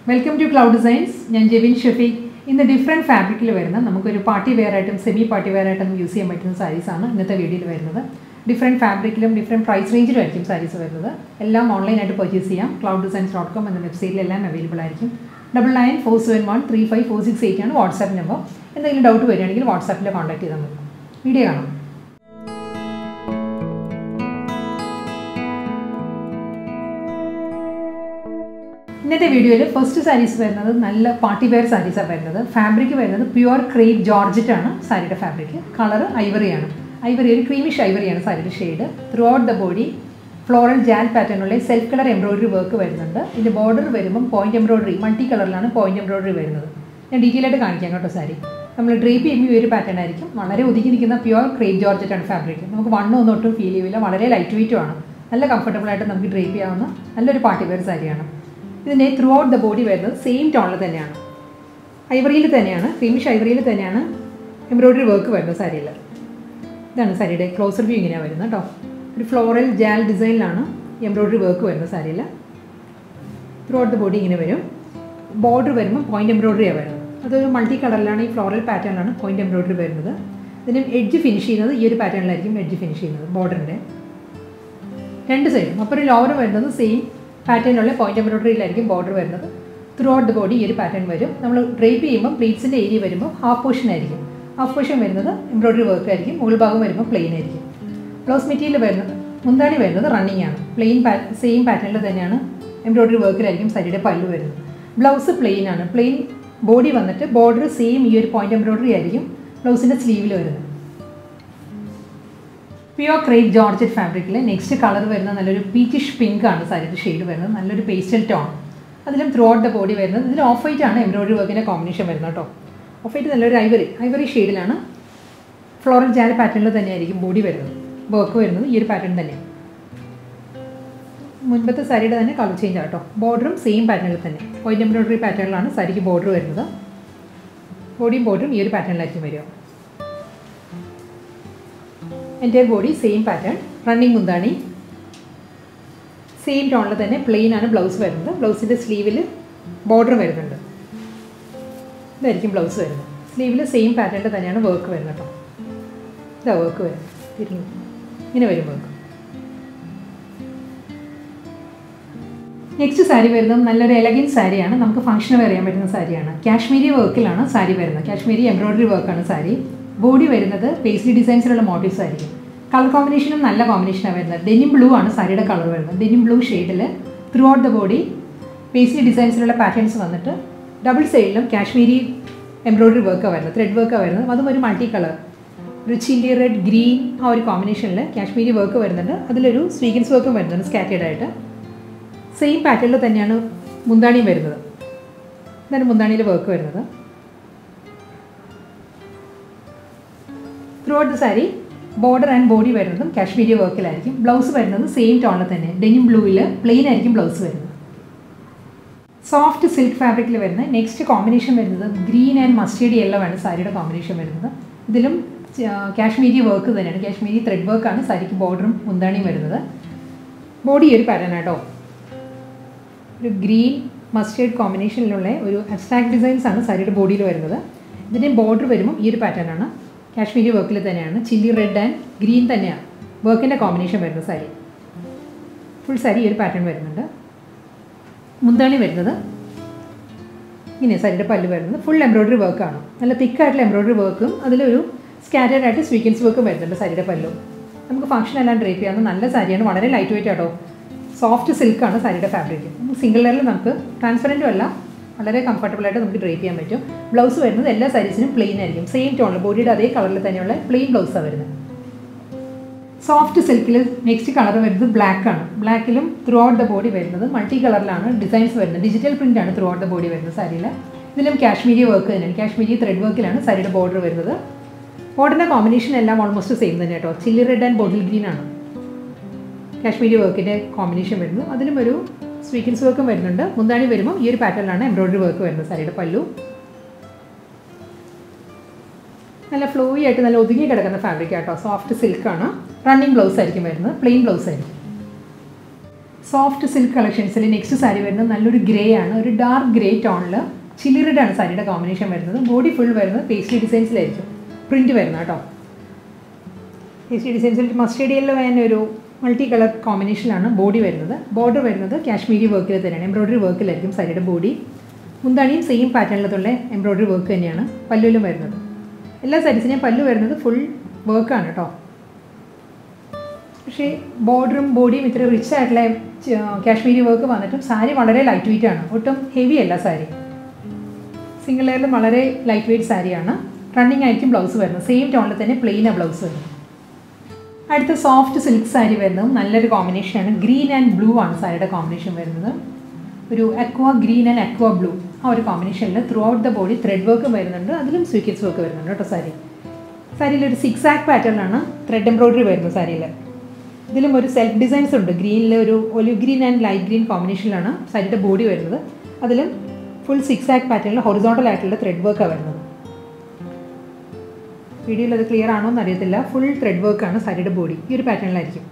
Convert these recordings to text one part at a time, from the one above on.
Welcome to Cloud Designs. I am Shafiq. In the different fabric, we have party wear items, semi party wear items, use sarees. Different fabric, different price range items sarees. All online at purchase clouddesigns.com and the website available. 9947135468 WhatsApp number. And if you doubt WhatsApp contact video. In this video, first sarees are party wear sarees. Fabric is pure crepe Georgette saree fabric. Color ivory. Ivory creamish ivory saree shade. Throughout the body, floral gel pattern self color embroidery work. In the border, point embroidery, multicolor point embroidery. I detail saree. We drape pattern pure crepe Georgette fabric. We one feel lightweight. Comfortable drape party wear saree. This throughout the body wear same tone. Ivory creamish ivory embroidery work wear saree. This is saree closer view. Floral gel design embroidery work wear saree. Throughout the body border point embroidery. That is multicolor floral pattern point embroidery. Then edge finish this pattern edge finish border. Two sides. Upper lower same pattern point embroidery border. Throughout the body this pattern we drape pleats in the area half portion half portion embroidery work plain blouse material mundani running plain same pattern embroidery work pallu blouse plain body border same point embroidery blouse in the sleeve pure crepe Georgette fabric. Next color is peachish pink shade, pastel tone. Throughout the body, off-white embroidery work in a combination. Off-white is ivory shade. Floral gel pattern body work this pattern. The saree color change. Border same pattern. Point embroidery pattern saree border. Body border this pattern. Entire body same pattern, running mundani, same tone plain and blouse blouse in the sleeve border blouse sleeve same pattern work the work work. Next saree is elegant saree function saree Kashmiri work saree Kashmiri embroidery work saree. Body is paisley designs motifs. Color combination is a combination. Denim blue is saree color. Denim blue shade. Throughout the body, paisley designs patterns. Double side Kashmiri embroidery work. Thread work. That is multicolor. Chili red, green combination. Kashmiri work. That is Dzigns work scattered. Same pattern is mundani. Then mundani work. Throughout the saree, border and body wear Kashmiri work. Blouse wear same tone. Denim blue plain blouse. Soft silk fabric. Next combination green and mustard yellow saree combination. This Kashmiri work. Kashmiri thread work saree border mundani. Body pattern. Green mustard combination abstract designs saree body. Then border this pattern. Kashmiri work chili red and green work in a combination saree. Full saree pattern mundani full embroidery work thick embroidery work scattered Dzigns work saree functional and drape saree lightweight soft silk saree fabric single layer transparent very comfortable to drape. Blouse is plain. Same tone, body is color plain blouse. Soft silk next color is black. Black throughout the body multicolor designs digital print throughout the body. This is Kashmiri work. Kashmiri thread work saree border. Border combination is almost same. Chili red and bottle green. Kashmiri work combination. That is Dzigns work mundani this pattern embroidery work saree pallu. Flowy fabric soft silk running blouse plain blouse. Soft silk കളക്ഷൻസിൽ next sari വരുന്നത് നല്ലൊരു grey ആണ്. ഒരു dark grey ടോണിൽ chilli red ആണ് സാരിയുടെ combination വരുന്നത്. Body full വരുന്നത് പേസ്ലി ഡിസൈൻസിലായിരിക്കും പ്രിൻറ്റ് വരുന്നത് കേട്ടോ. പേസ്ലി ഡിസൈൻസിൽ മസ്റ്റേർഡ് യെല്ലോ ആൻഡ് ഒരു മൾട്ടി കളർ കോമ്പിനേഷനിലാണ് ബോഡി വരുന്നത്. ബോർഡർ വരുന്നത് കാശ്മീരി വർക്കിൽ തന്നെയാണ്, എംബ്രോയ്ഡറി വർക്കിലായിരിക്കും സാരിയുടെ ബോഡി. മുന്താണിയും സെയിം പാറ്റേണിലുള്ള എംബ്രോയ്ഡറി വർക്ക് തന്നെയാണ് പല്ലുവിലും വരുന്നത്. എല്ലാ സാരീസിനെയും പല്ലു വരുന്നത് ഫുൾ വർക്കാണ് കേട്ടോ. പക്ഷേ ബോർഡറും ബോഡിയും ഇത്ര റിച്ച് ആയിട്ടുള്ള കാശ്മീരി വർക്ക് വന്നിട്ടും സാരി വളരെ ലൈറ്റ് വെയിറ്റ് ആണ്, ഒട്ടും ഹെവി അല്ല സാരി. സിംഗിൾ ലെയറിലും വളരെ ലൈറ്റ് വെയിറ്റ് സാരിയാണ്. റണ്ണിങ് ആയിരിക്കും ബ്ലൗസ് വരുന്നത്, സെയിം ടോണിൽ തന്നെ പ്ലെയിനാണ് ബ്ലൗസ് വരുന്നത്. അടുത്ത സോഫ്റ്റ് സിൽക്ക് സാരി വരുന്നത് നല്ലൊരു കോമ്പിനേഷനാണ്. ഗ്രീൻ ആൻഡ് ബ്ലൂ ആണ് സാരിയുടെ കോമ്പിനേഷൻ വരുന്നത്. ഒരു aqua green and aqua blue ആ ഒരു കോമ്പിനേഷനിൽ throughout the body thread work വരുന്നുണ്ട്, അതിലും സ്വീക്കറ്റ്സ് വർക്ക് വരുന്നുണ്ട് കേട്ടോ. സാരിയിലൊരു 6 ആക്ക് പാറ്റേണിലാണ് ത്രെഡ് എംബ്രോയ്ഡറി വരുന്നത് സാരിയിൽ. ഇതിലും ഒരു സെൽഫ് ഡിസൈൻസ് ഉണ്ട്. ഗ്രീനിൽ ഒരു olive green and light green കോമ്പിനേഷനിലാണ് സാരിയുടെ ബോഡി വരുന്നത്. അതിലും ഫുൾ 6 ആക്ക് പാറ്റേണിൽ ഹൊറിസോണ്ടൽ ആയിട്ടുള്ള ത്രെഡ് വർക്കാണ് വരുന്നത്. വീഡിയോയിൽ അത് ക്ലിയർ ആണോ എന്ന് അറിയത്തില്ല. ഫുൾ ത്രെഡ് വർക്കാണ് സാരിയുടെ ബോഡി. ഈ ഒരു പാറ്റേണിലായിരിക്കും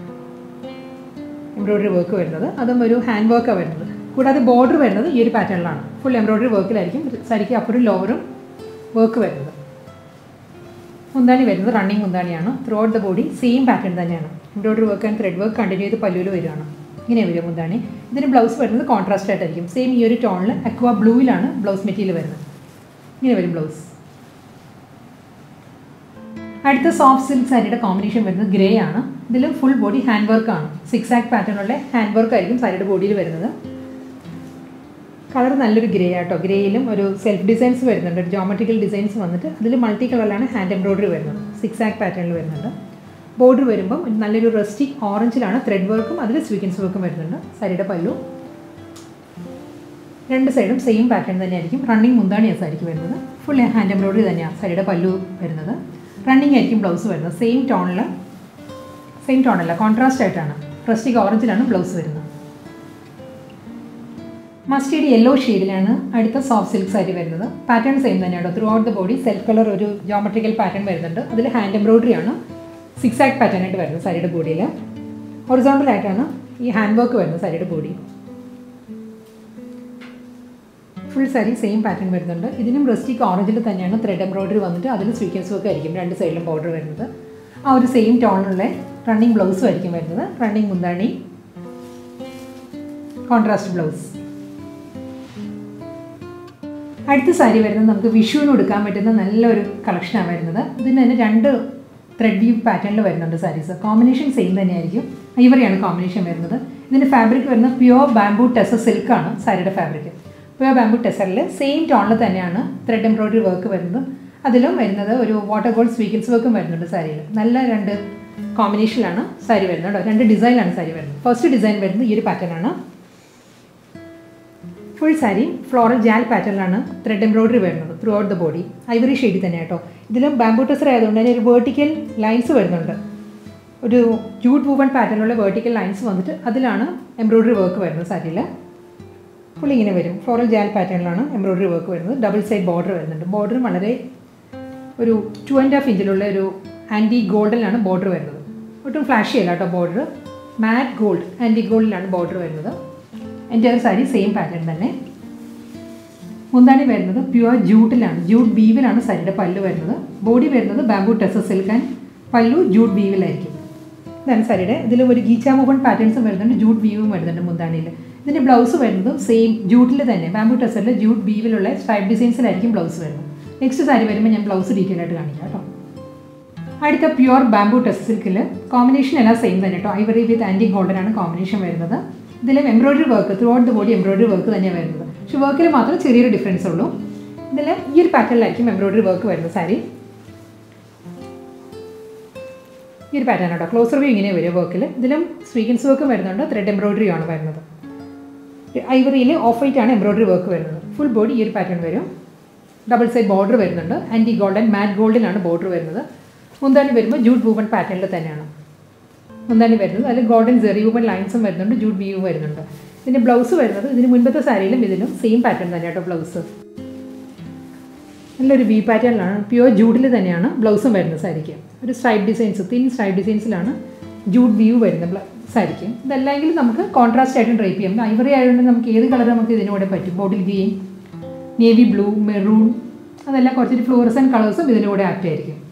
എംബ്രോയ്ഡറി വർക്ക് വരുന്നത്. അതും ഒരു ഹാൻഡ് വർക്കാണ് വരുന്നത്. കൂടാതെ ബോർഡർ വരുന്നത് ഈ ഒരു പാറ്റേണിലാണ്, ഫുൾ എംബ്രോയ്ഡറി വർക്കിലായിരിക്കും സാരിക്ക് അപ്പറും ലോവറും വർക്ക് വരുന്നത്. മുന്താണി വരുന്നത് റണ്ണിങ് മുന്താണിയാണ്. Throughout the body same pattern തന്നെയാണ്. Embroidery work and thread work continue ചെയ്ത് പല്ലുവിൽ വരികയാണ്. ഇങ്ങനെ വരും മുന്താണി. ഇതിന് ബ്ലൗസ് വരുന്നത് കോൺട്രാസ്റ്റ് ആയിട്ടായിരിക്കും. സെയിം ഈ ഒരു ടോണിൽ അക്വ ബ്ലൂവിലാണ് ബ്ലൗസ് മെറ്റീരിയൽ വരുന്നത്. ഇങ്ങനെ വരും ബ്ലൗസ്. അടുത്ത സോഫ്റ്റ് സിൽക്ക് സാരിയുടെ കോമ്പിനേഷൻ വരുന്നത് ഗ്രേ ആണ്. ഇതിലും ഫുൾ ബോഡി ഹാൻഡ് വർക്കാണ്. 6 ആക്ക് പാറ്റേണുള്ള ഹാൻഡ് വർക്ക് ആയിരിക്കും സാരിയുടെ ബോഡിയിൽ വരുന്നത്. കളർ നല്ലൊരു ഗ്രേ ആട്ടോ. ഗ്രേയിലും ഒരു സെൽഫ് ഡിസൈൻസ് വരുന്നുണ്ട്, ഒരു ജോമെട്രിക്കൽ ഡിസൈൻസ് വന്നിട്ട് അതിൽ മൾട്ടി കളറിലാണ് ഹാൻഡ് എംബ്രോയ്ഡറി വരുന്നത്. 6 ആക്ക് പാറ്റേണിൽ വരുന്നുണ്ട്. ബോർഡർ വരുമ്പം നല്ലൊരു റസ്റ്റിക് ഓറഞ്ചിലാണ് ത്രെഡ് വർക്കും അതിൽ സ്വീക്കൻസ് വർക്കും വരുന്നുണ്ട്. സാരിയുടെ പല്ലു രണ്ട് സൈഡും സെയിം പാറ്റേൺ തന്നെയായിരിക്കും. റണ്ണിങ് മുന്താണിയാണ് സാരിക്ക് വരുന്നത്. ഫുൾ ഹാൻഡ് എംബ്രോയ്ഡറി തന്നെയാണ് സാരിയുടെ പല്ലു വരുന്നത്. റണ്ണിങ് ആയിരിക്കും ബ്ലൗസ് വരുന്നത്. സെയിം ടോണല്ല, കോൺട്രാസ്റ്റ് ആയിട്ടാണ്. റസ്റ്റിക് ഓറഞ്ചിലാണ് ബ്ലൗസ് വരുന്നത്. മസ്റ്റേർഡ് യെല്ലോ ഷെയ്ഡിലാണ് അടുത്ത സോഫ്റ്റ് സിൽക്ക് സാരി വരുന്നത്. പാറ്റേൺ സെയിം തന്നെയാണ്. Through out the body self colour ഒരു ജോമെട്രിക്കൽ പാറ്റേൺ വരുന്നുണ്ട്. അതിൽ ഹാൻഡ് എംബ്രോയ്ഡറി ആണ് 6 ആക്ക് പാറ്റേൺ ആയിട്ട് വരുന്നത് സാരിയുടെ ബോഡിയിൽ. ഹൊറിസോണ്ടൽ ആയിട്ടാണ് ഈ ഹാൻഡ് വർക്ക് വരുന്നത് സാരിയുടെ body. Full sari same pattern വരുന്നുണ്ട്. ഇതിനും റസ്റ്റിക് ഓറഞ്ചിൽ തന്നെയാണ് ത്രെഡ് എംബ്രോയ്ഡറി വന്നിട്ട് അതിൽ സ്വീക്കൻസ് വർക്ക് ആയിരിക്കും രണ്ട് സൈഡിലും ബോർഡർ വരുന്നത്. ആ ഒരു സെയിം ടോണിലുള്ള റണ്ണിങ് ബ്ലൗസും ആയിരിക്കും വരുന്നത്. റണ്ണിങ് മുന്താണി, കോൺട്രാസ്റ്റ് ബ്ലൗസ്. അടുത്ത സാരി വരുന്നത് നമുക്ക് വിഷുവിന് കൊടുക്കാൻ പറ്റുന്ന നല്ലൊരു കളക്ഷനാണ് വരുന്നത്. ഇതിന് തന്നെ 2 ത്രെഡ് വീവ് പാറ്റേണിൽ വരുന്നുണ്ട് സാരീസ്. കോമ്പിനേഷൻ സെയിം തന്നെയായിരിക്കും. ഐവറിയാണ് കോമ്പിനേഷൻ വരുന്നത്. ഇതിൻ്റെ ഫാബ്രിക് വരുന്നത് പ്യുവർ ബാംബൂ ടെസർ സിൽക്കാണ് സാരിയുടെ ഫാബ്രിക്. പ്യുവർ ബാംബൂ ടെസറിൽ സെയിം ടോണിൽ തന്നെയാണ് ത്രെഡ് എംബ്രോയ്ഡറി വർക്ക് വരുന്നത്. അതിലും വരുന്നത് ഒരു വാട്ടർ ഗോൾഡ് സ്വീക്കൻസ് വർക്കും വരുന്നുണ്ട് സാരിയിൽ. നല്ല 2 കോമ്പിനേഷനിലാണ് സാരി വരുന്നത് കേട്ടോ. 2 ഡിസൈനിലാണ് സാരി വരുന്നത്. ഫസ്റ്റ് ഡിസൈൻ വരുന്നത് ഈ ഒരു പാറ്റേണാണ്. ഫുൾ സാരി ഫ്ലോറൽ ജാൽ പാറ്റേണിലാണ് ത്രെഡ് എംബ്രോയ്ഡറി വരുന്നത് throughout the body. Ivory ഷെയ്ഡിൽ തന്നെ കേട്ടോ. ഇതിലും ബാംബൂ ടെസർ ആയതുകൊണ്ട് തന്നെ ഒരു വേർട്ടിക്കൽ ലൈൻസ് വരുന്നുണ്ട്. ഒരു ജൂട്ട് വൂവൺ പാറ്റേണിലുള്ള വേർട്ടിക്കൽ ലൈൻസ് വന്നിട്ട് അതിലാണ് എംബ്രോയ്ഡറി വർക്ക് വരുന്നത് സാരിയിൽ. ഫുൾ ഇങ്ങനെ വരും. ഫ്ലോറൽ ജാൽ പാറ്റേണിലാണ് എംബ്രോയ്ഡറി വർക്ക് വരുന്നത്. ഡബിൾ സൈഡ് ബോർഡർ വരുന്നുണ്ട്. ബോർഡർ വളരെ ഒരു 2.5 ഇഞ്ചിലുള്ള ഒരു ആൻറ്റി ഗോൾഡിലാണ് ബോർഡർ വരുന്നത്. ഒട്ടും ഫ്ലാഷി അല്ല കേട്ടോ ബോർഡർ. മാറ്റ് ഗോൾഡ് ആൻറ്റി ഗോൾഡിലാണ് ബോർഡർ വരുന്നത്. എൻ്റെ സാരി സെയിം പാറ്റേൺ തന്നെ. മുന്താണി വരുന്നത് പ്യുവർ ജൂട്ടിലാണ്, ജൂട്ട് വീവിലാണ് സാരിയുടെ പല്ലു വരുന്നത്. ബോഡി വരുന്നത് ബാംബൂ ടെസർ സിൽക്ക് ആൻഡ് പല്ലു ജൂട്ട് വീവിലായിരിക്കും. ഇതാണ് സാരിയുടെ. ഇതിൽ ഒരു ഗീച്ച മൂവൺ പാറ്റേൺസും വരുന്നുണ്ട്, ജൂട്ട് വീവും വരുന്നുണ്ട് മുന്താണിയിൽ. ഇതിൻ്റെ ബ്ലൗസ് വരുന്നത് സെയിം ജൂട്ടിൽ തന്നെ ബാംബൂ ടെസറിൽ ജൂട്ട് വീവിലുള്ള സ്ട്രൈപ്പ് ഡിസൈൻസിലായിരിക്കും ബ്ലൗസ് വരുന്നത്. നെക്സ്റ്റ് സാരി വരുമ്പോൾ ഞാൻ ബ്ലൗസ് ഡീറ്റെയിൽ ആയിട്ട് കാണിക്കാം കേട്ടോ. അടുത്ത പ്യുവർ ബാംബൂ ടെസർ സിൽക്കിൽ കോമ്പിനേഷൻ എല്ലാം സെയിം തന്നെ കേട്ടോ. ഐവറി വിത്ത് ആൻറ്റി ഗോൾഡൻ ആണ് കോമ്പിനേഷൻ വരുന്നത്. ഇതിലും embroidery work through out the body embroidery work തന്നെയാണ് വരുന്നത്. പക്ഷേ വർക്കിൽ മാത്രം ചെറിയൊരു ഡിഫറൻസ് ഉള്ളൂ. ഇതിൽ ഈ ഒരു പാറ്റേണിലായിരിക്കും എംബ്രോയ്ഡറി വർക്ക് വരുന്നത് സാരി. ഈ ഒരു പാറ്റേൺ കേട്ടോ. ക്ലോസർ വ്യൂ ഇങ്ങനെ വരും വർക്കിൽ. ഇതിലും സ്വീക്കൻസ് വർക്കും വരുന്നുണ്ട്, ത്രെഡ് എംബ്രോയ്ഡറി ആണ് വരുന്നത്. ഐവറിയിൽ ഓഫ് വൈറ്റ് ആണ് എംബ്രോയ്ഡറി വർക്ക് വരുന്നത്. ഫുൾ ബോഡി ഈ ഒരു പാറ്റേൺ വരും. ഡബിൾ സൈഡ് ബോർഡർ വരുന്നുണ്ട്. ആൻറ്റി ഗോൾഡൻ മാറ്റ് ഗോൾഡിലാണ് ബോർഡർ വരുന്നത്. മുന്താണി വരുമ്പോൾ ജൂട്ട് വൂവൺ പാറ്റേണിൽ തന്നെയാണ് മുന്താണി വരുന്നത്. അതിൽ ഗോൾഡൻ ജെറി വൂവൺ ലൈൻസും വരുന്നുണ്ട്, ജൂട്ട് വീവും വരുന്നുണ്ട്. ഇതിൻ്റെ ബ്ലൗസ് വരുന്നത് ഇതിന് മുൻപത്തെ സാരിയിലും ഇതിലും സെയിം പാറ്റേൺ തന്നെ കേട്ടോ. ബ്ലൗസ് നല്ലൊരു വി പാറ്റേണിലാണ്, പ്യുവർ ജൂട്ടിൽ തന്നെയാണ് ബ്ലൗസും വരുന്നത് സാരിക്ക്. ഒരു സ്ട്രൈപ്പ് ഡിസൈൻസ്, തിൻ സ്ട്രൈപ്പ് ഡിസൈൻസിലാണ് ജൂട്ട് വീവ് വരുന്നത് സാരിക്കും. ഇതല്ലെങ്കിൽ നമുക്ക് കോൺട്രാസ്റ്റ് ആയിട്ടും ഡ്രൈപ്പ് ചെയ്യാം. ഐവറി ആയതുകൊണ്ട് നമുക്ക് ഏത് കളർ നമുക്ക് ഇതിനൂടെ പറ്റും. Bottle green, navy blue, maroon, അതെല്ലാം കുറച്ചൊരു ഫ്ലോറസൻ കളേഴ്സും ഇതിനൂടെ ആപ്റ്റ് ആയിരിക്കും.